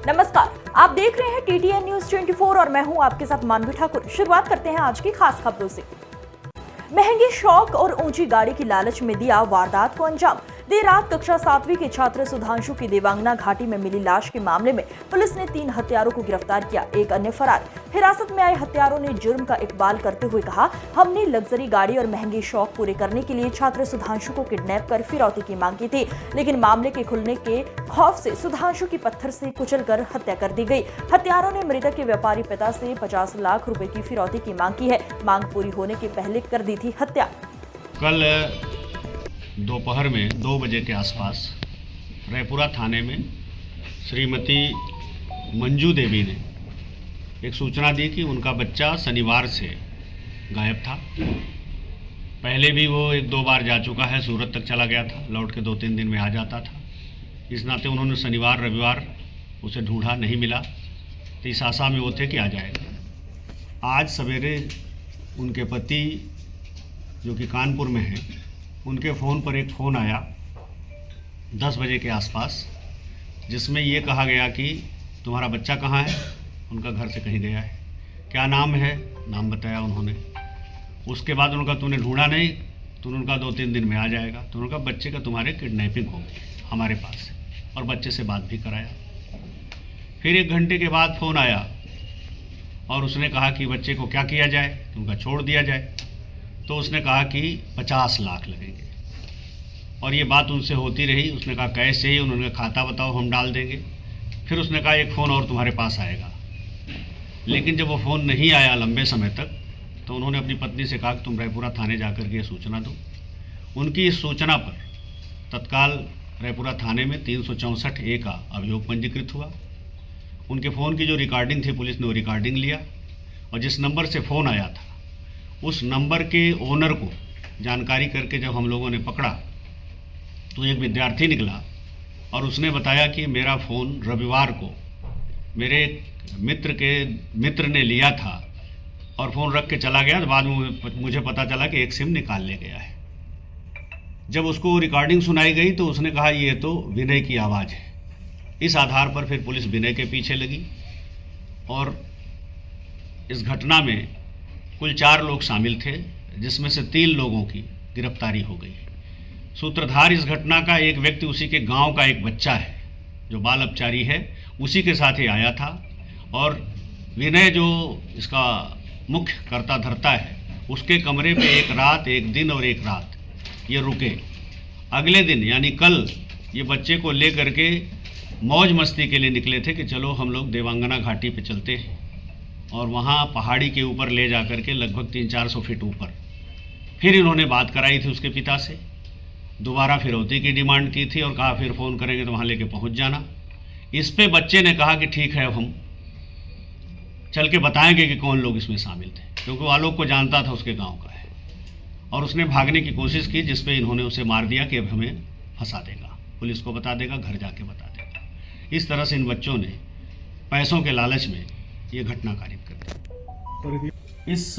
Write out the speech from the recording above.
नमस्कार, आप देख रहे हैं TTN न्यूज 24 और मैं हूं आपके साथ मानवी ठाकुर। शुरुआत करते हैं आज की खास खबरों से। महंगे शौक और ऊंची गाड़ी की लालच में दिया वारदात को अंजाम। देर रात कक्षा 7वीं के छात्र सुधांशु की देवांगना घाटी में मिली लाश के मामले में पुलिस ने 3 हत्यारों को गिरफ्तार किया। एक अन्य फरार। हिरासत में आए हत्यारों ने जुर्म का इकबाल करते हुए कहा, हमने लग्जरी गाड़ी और महंगे शौक पूरे करने के लिए छात्र सुधांशु को किडनैप कर फिरौती की मांग की थी, लेकिन मामले के खुलने के खौफ से सुधांशु की पत्थर से कुचलकर हत्या कर दी गई। हत्यारों ने मृतक के व्यापारी पिता से 50 लाख रुपए की फिरौती की मांग की है। मांग पूरी होने के पहले कर दी थी हत्या। कल दोपहर में 2 बजे के आसपास रायपुरा थाने में श्रीमती मंजू देवी ने एक सूचना दी कि उनका बच्चा शनिवार से गायब था। पहले भी वो 1-2 बार जा चुका है, सूरत तक चला गया था, लौट के 2-3 दिन में आ जाता था। इस नाते उन्होंने शनिवार रविवार उसे ढूंढा, नहीं मिला, तो इस आशा में वो थे कि आ जाएगा। आज सवेरे उनके पति जो कि कानपुर में हैं, उनके फ़ोन पर एक फ़ोन आया 10 बजे के आसपास, जिसमें ये कहा गया कि तुम्हारा बच्चा कहाँ है। उनका घर से कहीं गया है। क्या नाम है, नाम बताया उन्होंने। उसके बाद उनका तूने ढूंढा नहीं, तो उनका 2-3 दिन में आ जाएगा। तो उनका बच्चे का तुम्हारे किडनैपिंग हो गई हमारे पास, और बच्चे से बात भी कराया। फिर 1 घंटे के बाद फ़ोन आया और उसने कहा कि बच्चे को क्या किया जाए, तो उनका छोड़ दिया जाए। तो उसने कहा कि 50 लाख लगेंगे, और ये बात उनसे होती रही। उसने कहा कैश चाहिए, उन्होंने खाता बताओ हम डाल देंगे। फिर उसने कहा एक फ़ोन और तुम्हारे पास आएगा, लेकिन जब वो फ़ोन नहीं आया लंबे समय तक, तो उन्होंने अपनी पत्नी से कहा कि तुम रायपुरा थाने जाकर के ये सूचना दो। उनकी इस सूचना पर तत्काल रायपुरा थाने में 364A का अभियोग पंजीकृत हुआ। उनके फ़ोन की जो रिकॉर्डिंग थी, पुलिस ने वो रिकॉर्डिंग लिया, और जिस नंबर से फ़ोन आया था उस नंबर के ओनर को जानकारी करके जब हम लोगों ने पकड़ा, तो एक विद्यार्थी निकला और उसने बताया कि मेरा फ़ोन रविवार को मेरे मित्र ने लिया था और फ़ोन रख के चला गया। तो बाद में मुझे पता चला कि एक सिम निकाल ले गया है। जब उसको रिकॉर्डिंग सुनाई गई तो उसने कहा ये तो विनय की आवाज़ है। इस आधार पर फिर पुलिस विनय के पीछे लगी, और इस घटना में कुल 4 लोग शामिल थे, जिसमें से 3 लोगों की गिरफ्तारी हो गई। सूत्रधार इस घटना का एक व्यक्ति उसी के गांव का एक बच्चा है जो बाल अपचारी है, उसी के साथ ही आया था। और विनय जो इसका मुख्य कर्ता धर्ता है, उसके कमरे पे एक दिन और एक रात ये रुके। अगले दिन यानी कल ये बच्चे को ले करके मौज मस्ती के लिए निकले थे कि चलो हम लोग देवांगना घाटी पे चलते हैं, और वहाँ पहाड़ी के ऊपर ले जा कर के लगभग 300-400 फीट ऊपर फिर इन्होंने बात कराई थी उसके पिता से। दोबारा फिरौती की डिमांड की थी और कहा फिर फ़ोन करेंगे तो वहाँ लेके पहुँच जाना। इस पे बच्चे ने कहा कि ठीक है, अब हम चल के बताएंगे कि कौन लोग इसमें शामिल थे, क्योंकि वो आलोक को जानता था, उसके गांव का है। और उसने भागने की कोशिश की, जिस पे इन्होंने उसे मार दिया कि अब हमें फंसा देगा, पुलिस को बता देगा, घर जाके बता देगा। इस तरह से इन बच्चों ने पैसों के लालच में ये घटना कारित कर दी। इस